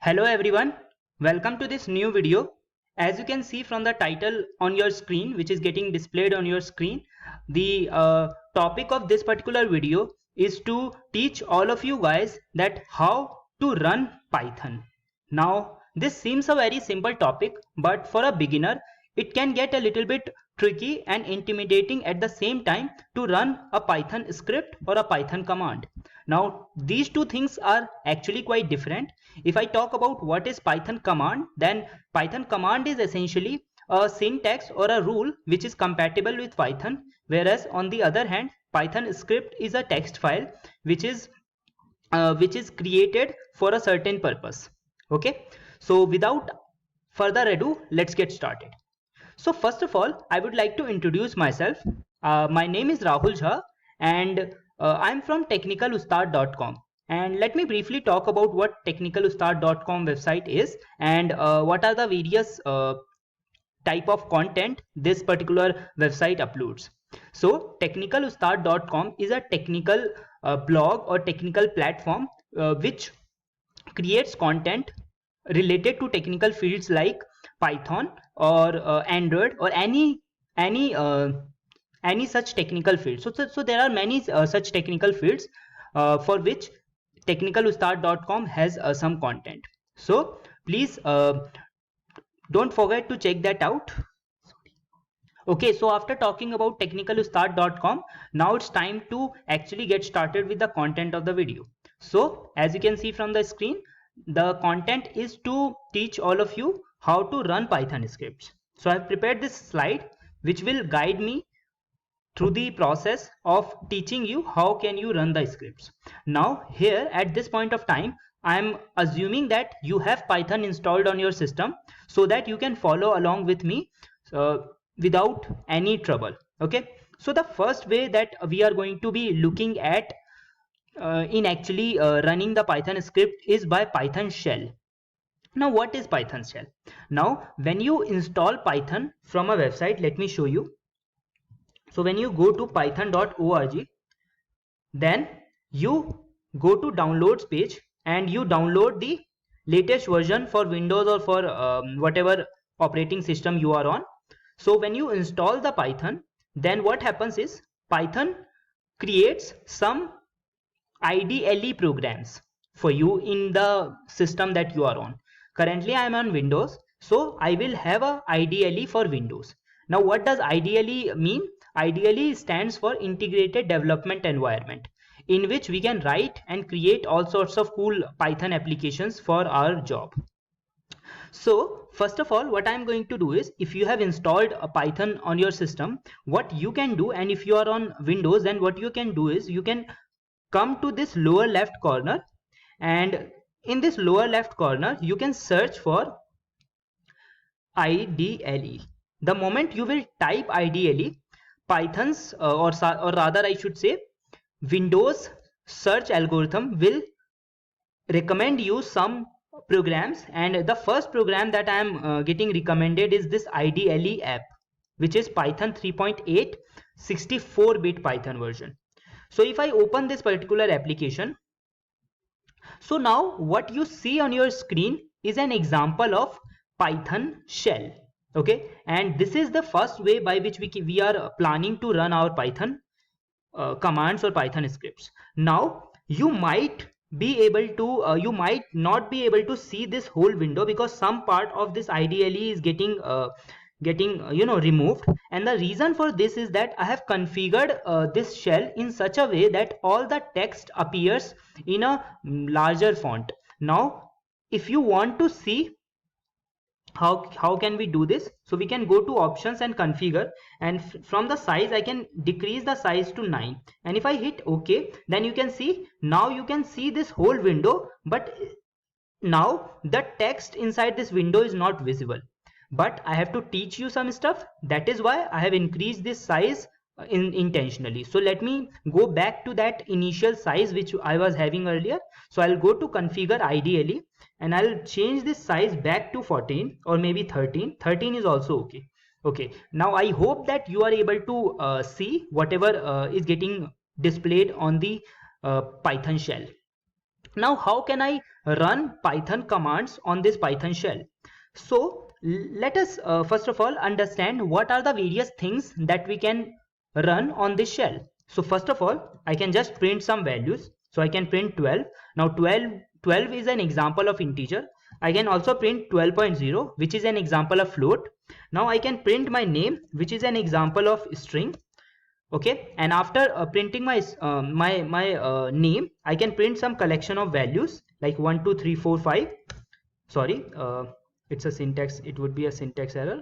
Hello everyone, welcome to this new video. As you can see from the title on your screen, which is getting displayed on your screen, the topic of this particular video is to teach all of you guys that how to run Python. Now this seems a very simple topic, but for a beginner it can get a little bit tricky and intimidating at the same time to run a Python script or a Python command. Now these two things are actually quite different. If I talk about what is Python command, then Python command is essentially a syntax or a rule which is compatible with Python, whereas on the other hand Python script is a text file which is created for a certain purpose. Okay, so without further ado, let's get started. So first of all, I would like to introduce myself. My name is Rahul Jha and I'm from technicalustad.com. And let me briefly talk about what technicalustad.com website is and what are the various type of content this particular website uploads. So technicalustad.com is a technical blog or technical platform which creates content related to technical fields like Python or Android or any such technical field. So there are many such technical fields for which technicalustad.com has some content. So please don't forget to check that out. Okay, so after talking about technicalustad.com, now it's time to actually get started with the content of the video. So as you can see from the screen, the content is to teach all of you how to run Python scripts. So I've prepared this slide which will guide me through the process of teaching you how can you run the scripts. Now here at this point of time, I'm assuming that you have Python installed on your system so that you can follow along with me without any trouble. Okay, so the first way that we are going to be looking at in actually running the Python script is by Python shell. Now what is Python shell? Now when you install Python from a website, let me show you. So when you go to python.org, then you go to downloads page and you download the latest version for Windows or for whatever operating system you are on. So when you install the Python, then what happens is Python creates some IDLE programs for you in the system that you are on. Currently I am on Windows, so I will have a IDLE for Windows. Now what does IDLE mean? IDLE stands for Integrated Development Environment, in which we can write and create all sorts of cool Python applications for our job. So first of all, what I'm going to do is, if you have installed a Python on your system, what you can do, and if you are on Windows, then what you can do is you can come to this lower left corner, and in this lower left corner you can search for IDLE. The moment you will type IDLE, Python's or rather I should say Windows search algorithm will recommend you some programs, and the first program that I am getting recommended is this IDLE app, which is Python 3.8 64-bit Python version. So if I open this particular application, so now what you see on your screen is an example of Python shell. Okay, and this is the first way by which we are planning to run our Python commands or Python scripts. Now you might be able to you might not be able to see this whole window because some part of this IDLE is getting removed, and the reason for this is that I have configured this shell in such a way that all the text appears in a larger font. Now if you want to see how can we do this, so we can go to options and configure, and from the size I can decrease the size to 9, and if I hit OK, then you can see now you can see this whole window, but now the text inside this window is not visible. But I have to teach you some stuff, that is why I have increased this size intentionally. So let me go back to that initial size which I was having earlier. So I'll go to configure IDLE and I'll change this size back to 14 or maybe 13. 13 is also okay. Okay, now I hope that you are able to see whatever is getting displayed on the Python shell. Now how can I run Python commands on this Python shell. So let us first of all understand what are the various things that we can run on this shell. So first of all, I can just print some values. So I can print 12. Now 12 is an example of integer. I can also print 12.0, which is an example of float. Now I can print my name, which is an example of string. Okay, and after printing my name, I can print some collection of values like 1 2 3 4 5. Sorry, it's a syntax, it would be a syntax error.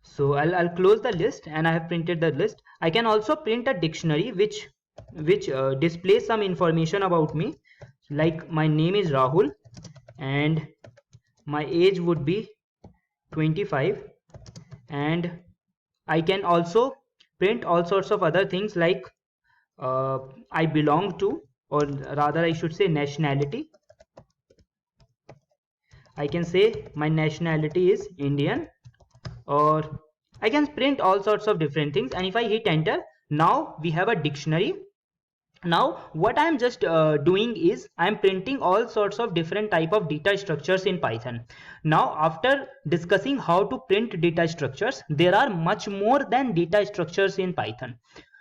So I'll close the list, and I have printed the list. I can also print a dictionary which displays some information about me, like my name is Rahul and my age would be 25, and I can also print all sorts of other things like I belong to, or rather I should say nationality. I can say my nationality is Indian, or I can print all sorts of different things, and if I hit enter, now we have a dictionary. Now what I am just doing is I am printing all sorts of different type of data structures in Python. Now after discussing how to print data structures, there are much more than data structures in Python.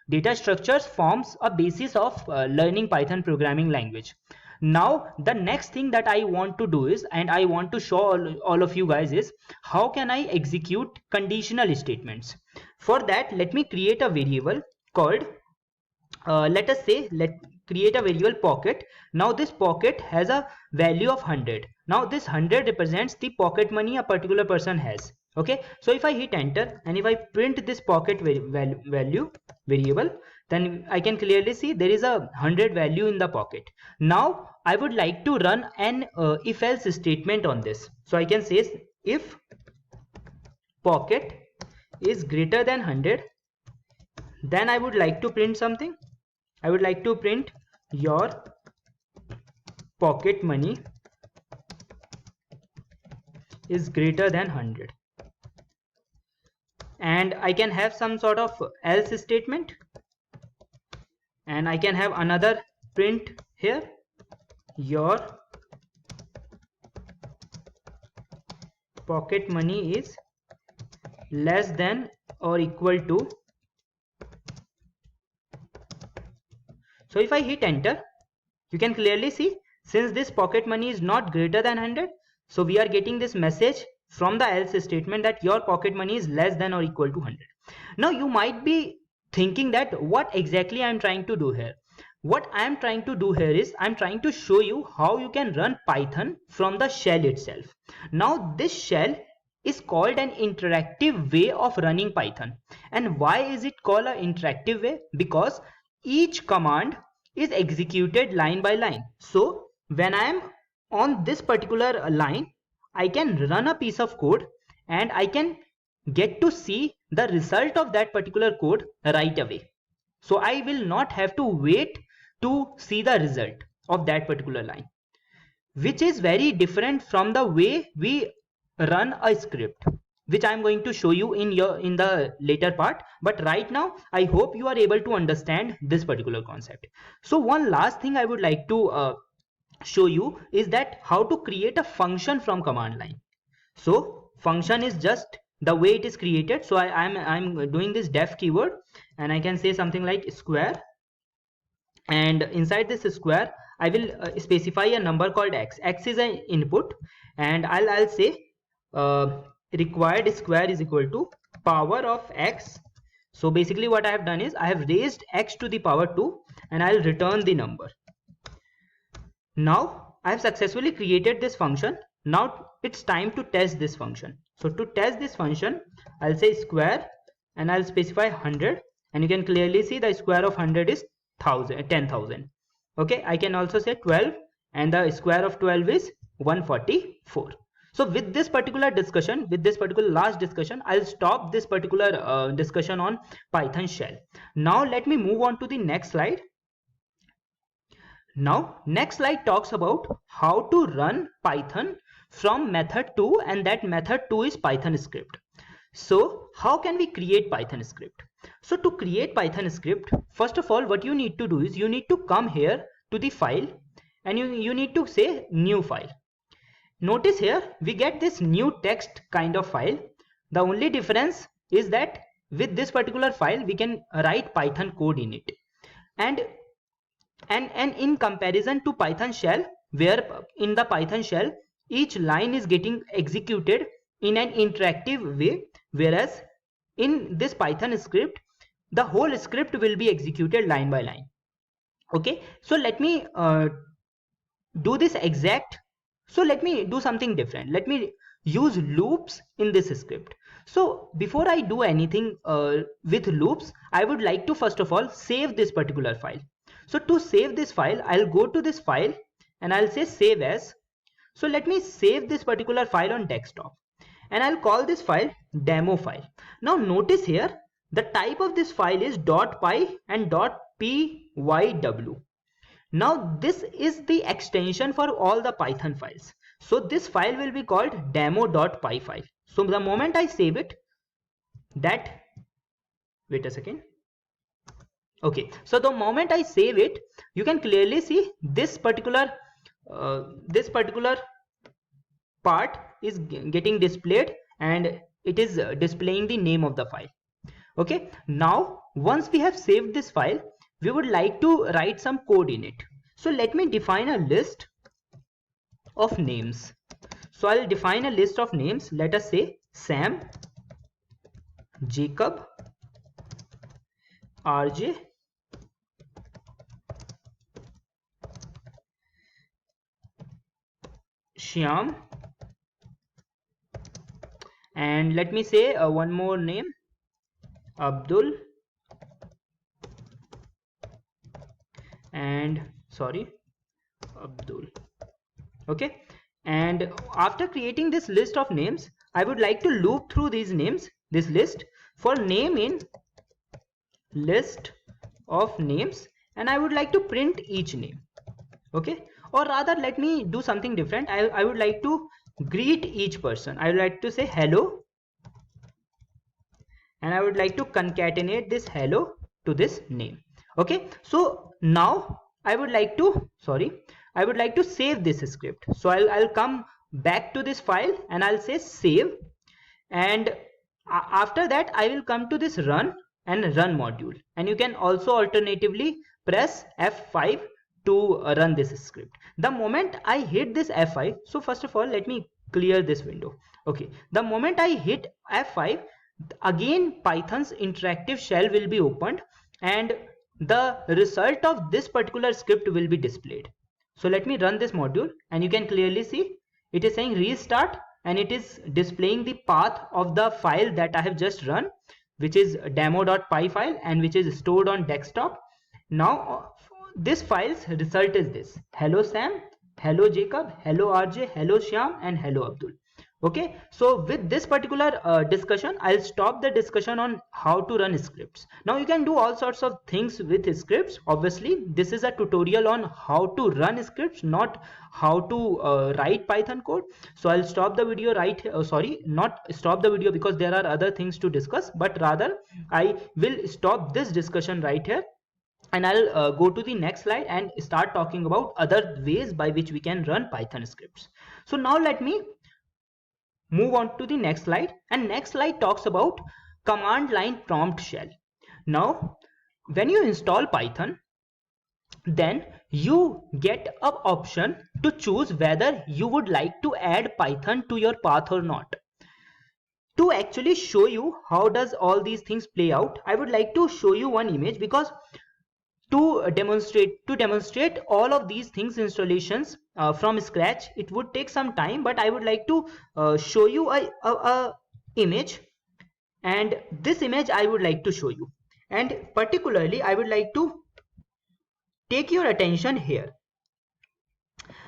Data structures forms a basis of learning Python programming language. Now the next thing that I want to do is, and I want to show all of you guys, is how can I execute conditional statements. For that, let me create a variable called let us say, create a variable pocket. Now this pocket has a value of 100. Now this 100 represents the pocket money a particular person has. Okay, so if I hit enter and if I print this pocket value variable, then I can clearly see there is a 100 value in the pocket. Now I would like to run an if else statement on this. So I can say if pocket is greater than 100, then I would like to print something. I would like to print your pocket money is greater than 100, and I can have some sort of else statement, and I can have another print here, your pocket money is less than or equal to. So if I hit enter, you can clearly see, since this pocket money is not greater than 100, so we are getting this message from the else statement that your pocket money is less than or equal to 100. Now you might be thinking that what exactly I am trying to do here. What I am trying to do here is I am trying to show you how you can run Python from the shell itself. Now this shell is called an interactive way of running Python. And why is it called an interactive way? Because each command is executed line by line. So when I am on this particular line, I can run a piece of code and I can get to see the result of that particular code right away. So I will not have to wait to see the result of that particular line, which is very different from the way we run a script, which I am going to show you in the later part. But right now I hope you are able to understand this particular concept. So one last thing I would like to show you is that how to create a function from command line. So function is just the way it is created. So I'm doing this def keyword, and I can say something like square, and inside this square I will specify a number called x. X is an input, and I'll say required square is equal to power of x. So basically what I have done is I have raised x to the power 2, and I'll return the number. Now I have successfully created this function. Now it's time to test this function. So to test this function, I'll say square and I'll specify 100, and you can clearly see the square of 100 is 10,000. Okay, I can also say 12 and the square of 12 is 144. So with this particular discussion, with this particular last discussion, I'll stop this particular discussion on Python shell. Now let me move on to the next slide. Now next slide talks about how to run Python from method 2, and that method 2 is Python script. So how can we create Python script? So to create Python script, first of all what you need to do is you need to come here to the file, and you need to say new file. Notice here we get this new text kind of file. The only difference is that with this particular file we can write Python code in it, and in comparison to Python shell, where in the Python shell each line is getting executed in an interactive way, whereas in this Python script the whole script will be executed line by line. Okay, so let me do this exact. So let me do something different. Let me use loops in this script. So before I do anything with loops, I would like to first of all save this particular file. So to save this file, I'll go to this file and I'll say save as. So let me save this particular file on desktop, and I'll call this file demo file. Now notice here the type of this file is .py and .pyw. Now this is the extension for all the Python files. So this file will be called demo.py file. So the moment I save it, wait a second. Okay, so the moment I save it, you can clearly see this particular part is getting displayed, and it is displaying the name of the file. Okay, now once we have saved this file, we would like to write some code in it. So let me define a list of names. So I'll define a list of names. Let us say Sam, Jacob, RJ, Shyam, and let me say one more name, Abdul, and Abdul. Okay, and after creating this list of names, I would like to loop through these names, this list, for name in list of names, and I would like to print each name. Okay, or rather let me do something different. I would like to greet each person. I would like to say hello, and I would like to concatenate this hello to this name. Okay, so now I would like to save this script. So I'll come back to this file and I'll say save, and after that I will come to this run and run module, and you can also alternatively press F5 to run this script. The moment I hit this F5, so first of all let me clear this window. Okay, the moment I hit F5, again Python's interactive shell will be opened, and the result of this particular script will be displayed. So let me run this module, and you can clearly see it is saying restart, and it is displaying the path of the file that I have just run, which is demo.py file, and which is stored on desktop. Now this file's result is this: hello Sam, hello Jacob, hello RJ, hello Shyam, and hello Abdul. Okay, so with this particular discussion, I'll stop the discussion on how to run scripts. Now you can do all sorts of things with scripts. Obviously this is a tutorial on how to run scripts, not how to write Python code. So I'll stop the video right here. Sorry, not stop the video because there are other things to discuss, but rather I will stop this discussion right here, and I'll go to the next slide and start talking about other ways by which we can run Python scripts. So now let me move on to the next slide, and next slide talks about command line prompt shell. Now when you install Python, then you get an option to choose whether you would like to add Python to your path or not. To actually show you how does all these things play out, I would like to show you one image, because to demonstrate all of these things installations from scratch, it would take some time, but I would like to show you a image, and this image I would like to show you, and particularly I would like to take your attention here.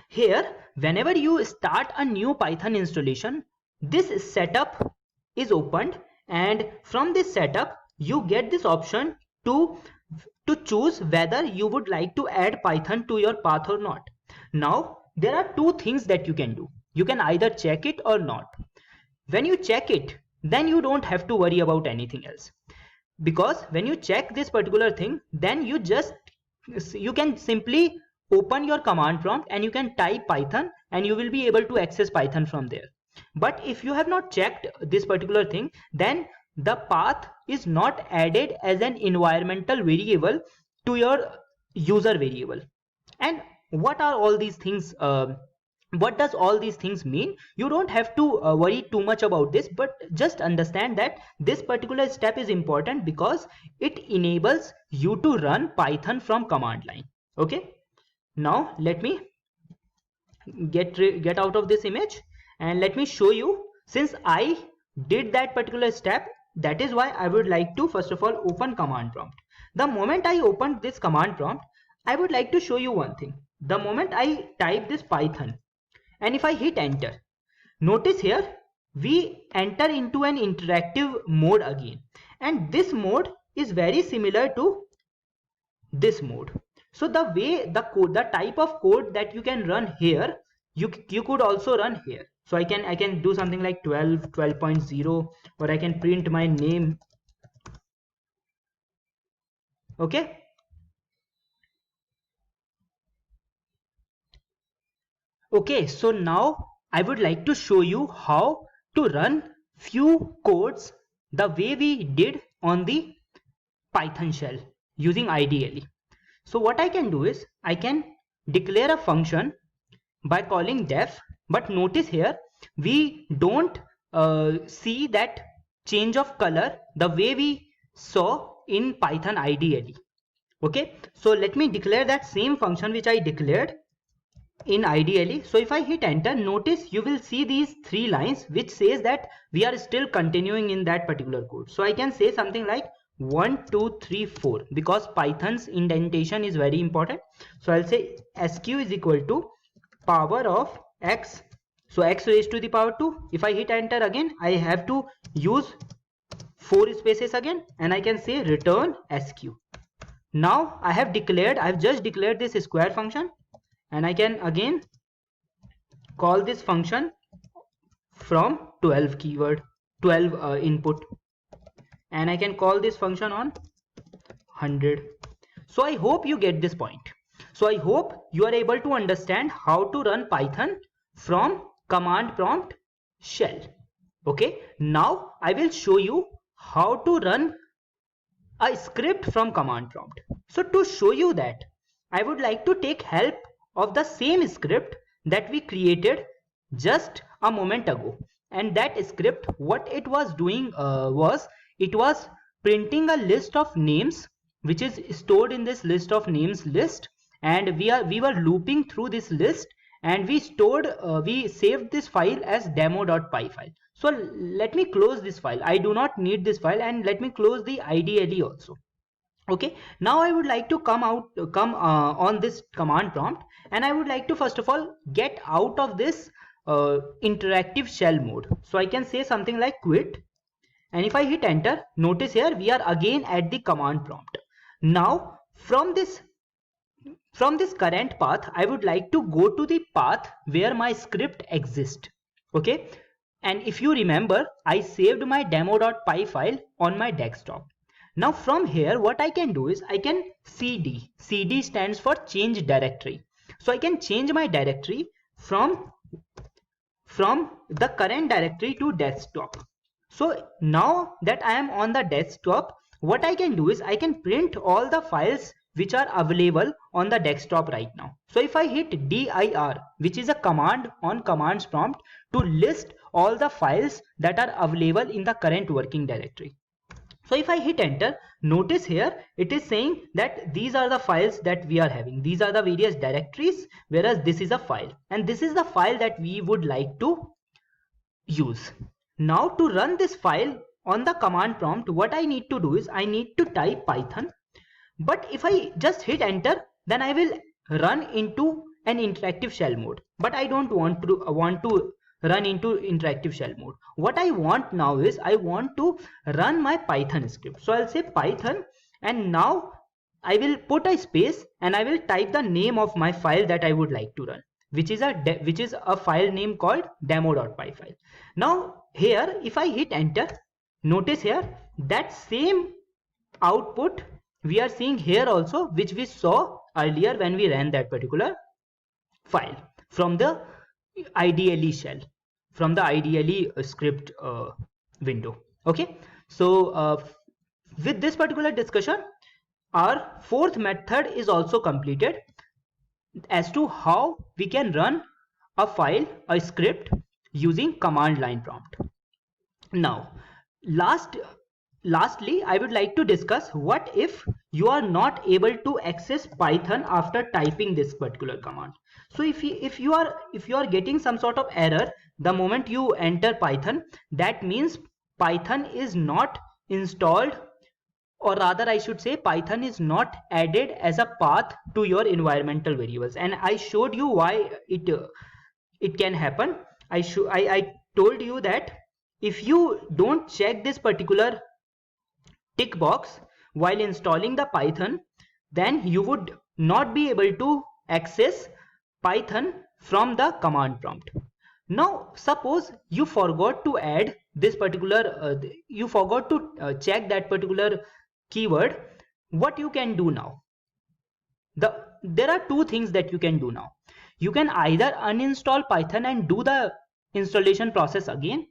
Here, whenever you start a new Python installation, this setup is opened, and from this setup you get this option to choose whether you would like to add Python to your path or not. Now there are two things that you can do. You can either check it or not. When you check it, then you don't have to worry about anything else, because when you check this particular thing, then you can simply open your command prompt and you can type Python and you will be able to access Python from there. But if you have not checked this particular thing, then the path is not added as an environmental variable to your user variable. And what are all these things? What does all these things mean? You don't have to worry too much about this, but just understand that this particular step is important because it enables you to run Python from command line. Okay, now let me get out of this image and let me show you. Since I did that particular step, that is why I would like to first of all open command prompt. The moment I opened this command prompt, I would like to show you one thing. The moment I type this Python and if I hit enter, notice here we enter into an interactive mode again, and this mode is very similar to this mode. So the way the code, the type of code that you can run here, you could also run here. So I can do something like 12.0, or I can print my name. Okay, okay, so now I would like to show you how to run few codes the way we did on the Python shell using IDLE. So what I can do is I can declare a function by calling def, but notice here we don't see that change of color the way we saw in Python IDLE. Okay, so let me declare that same function which I declared in IDLE. So if I hit enter, notice you will see these 3 lines which says that we are still continuing in that particular code. So I can say something like 1 2 3 4 because Python's indentation is very important. So I'll say sq is equal to power of x, so x raised to the power 2. If I hit enter again, I have to use 4 spaces again, and I can say return sq. Now I have just declared this square function, and I can again call this function from 12 keyword, 12 input, and I can call this function on 100. So I hope you get this point. So I hope you are able to understand how to run Python from command prompt shell. Okay, now I will show you how to run a script from command prompt. So to show you that, I would like to take help of the same script that we created just a moment ago. And that script, what it was doing was it was printing a list of names which is stored in this list of names list, and we were looping through this list, and we saved this file as demo.py file. So let me close this file. I do not need this file, and let me close the IDLE also. Okay, now I would like to come on this command prompt, and I would like to first of all get out of this interactive shell mode. So I can say something like quit, and if I hit enter, notice here we are again at the command prompt. Now from this current path, I would like to go to the path where my script exists. Okay, and if you remember, I saved my demo.py file on my desktop. Now from here, what I can do is I can cd. Cd stands for change directory. So I can change my directory from the current directory to desktop. So now that I am on the desktop, what I can do is I can print all the files which are available on the desktop right now. So if I hit dir, which is a command on commands prompt to list all the files that are available in the current working directory. So if I hit enter, notice here it is saying that these are the files that we are having. These are the various directories, whereas this is a file, and this is the file that we would like to use. Now to run this file on the command prompt, what I need to do is I need to type Python. But if I just hit enter, then I will run into an interactive shell mode. But I don't want to run into interactive shell mode. What I want now is I want to run my Python script. So I'll say Python, and now I will put a space and I will type the name of my file that I would like to run, which is a file name called demo.py file. Now here, if I hit enter, notice here that same output we are seeing here also, which we saw earlier when we ran that particular file from the IDLE shell, from the IDLE script window. Okay, so with this particular discussion, our fourth method is also completed as to how we can run a file, a script using command line prompt. Now, lastly, I would like to discuss what if you are not able to access Python after typing this particular command. So if you are getting some sort of error the moment you enter Python, that means Python is not installed, or rather I should say Python is not added as a path to your environmental variables. And I showed you why it can happen. I told you that if you don't check this particular tick box while installing the Python, then you would not be able to access Python from the command prompt. Now suppose you forgot to add this particular you forgot to check that particular keyword. What you can do now, there are two things that you can do now. You can either uninstall Python and do the installation process again,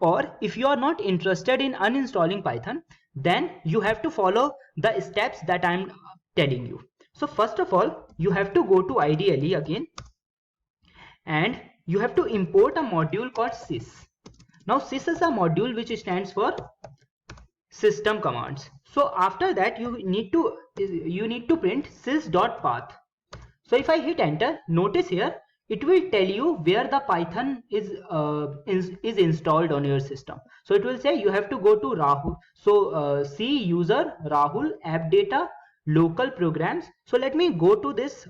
or if you are not interested in uninstalling Python, then you have to follow the steps that I'm telling you. So first of all, you have to go to IDLE again and you have to import a module called sys. Now sys is a module which stands for system commands. So after that you need to print sys.path. So if I hit enter, notice here it will tell you where the Python is installed on your system. So it will say you have to go to Rahul. So C user Rahul app data local programs. So let me go to this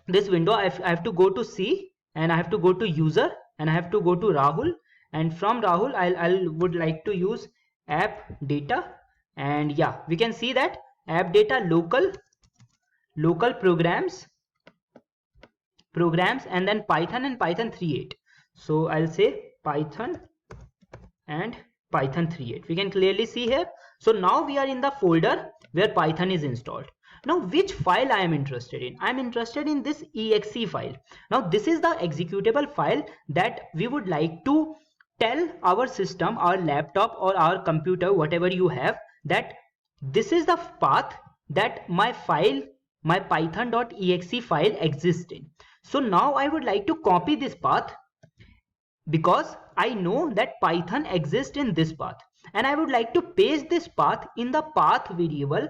this window. I have to go to C and I have to go to user and I have to go to Rahul, and from Rahul I would like to use app data, and yeah, we can see that app data local programs and then Python and Python 3.8. So I'll say Python and Python 3.8. We can clearly see here. So now we are in the folder where Python is installed. Now which file I am interested in? I am interested in this exe file. Now this is the executable file that we would like to tell our system, our laptop or our computer, whatever you have, that this is the path that my python.exe file exists in. So now I would like to copy this path because I know that Python exists in this path, and I would like to paste this path in the path variable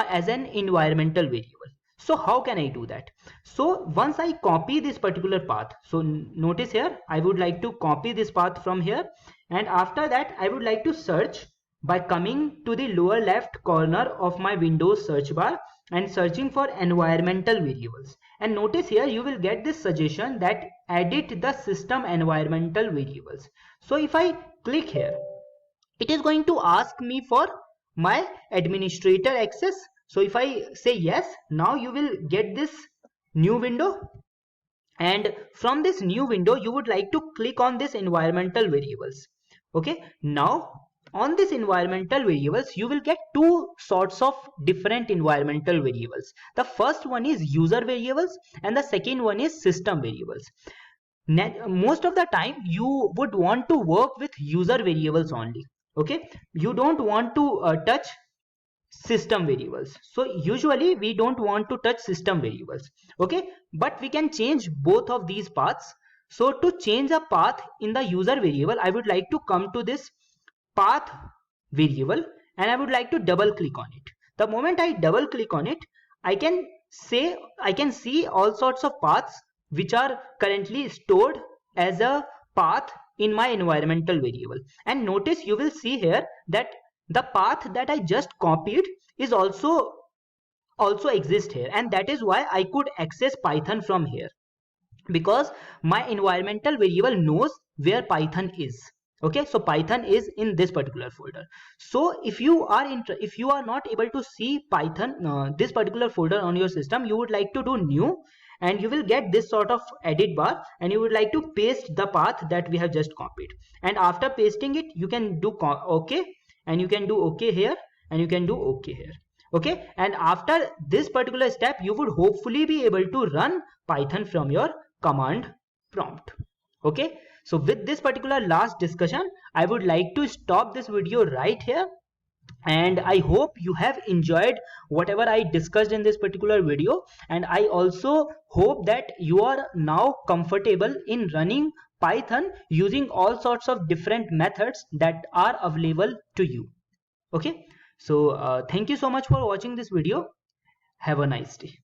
as an environmental variable. So how can I do that? So once I copy this particular path, so notice here I would like to copy this path from here, and after that I would like to search by coming to the lower left corner of my Windows search bar and searching for environmental variables. And notice here you will get this suggestion that edit the system environmental variables. So if I click here, it is going to ask me for my administrator access. So if I say yes, now you will get this new window, and from this new window you would like to click on this environmental variables. Okay, now on this environmental variables you will get two sorts of different environmental variables. The first one is user variables and the second one is system variables. Most of the time you would want to work with user variables only. Okay, you don't want to touch system variables. So usually we don't want to touch system variables. Okay, but we can change both of these paths. So to change a path in the user variable, I would like to come to this path variable and I would like to double click on it. The moment I double click on it, I can see all sorts of paths which are currently stored as a path in my environmental variable. And notice you will see here that the path that I just copied is also exist here, and that is why I could access Python from here, because my environmental variable knows where Python is. Okay, so Python is in this particular folder. So if you are not able to see Python this particular folder on your system, you would like to do new and you will get this sort of edit bar, and you would like to paste the path that we have just copied, and after pasting it you can do OK, and you can do OK here and you can do OK here. Okay, and after this particular step you would hopefully be able to run Python from your command prompt. Okay, so with this particular last discussion I would like to stop this video right here, and I hope you have enjoyed whatever I discussed in this particular video, and I also hope that you are now comfortable in running Python using all sorts of different methods that are available to you. Okay, so thank you so much for watching this video. Have a nice day.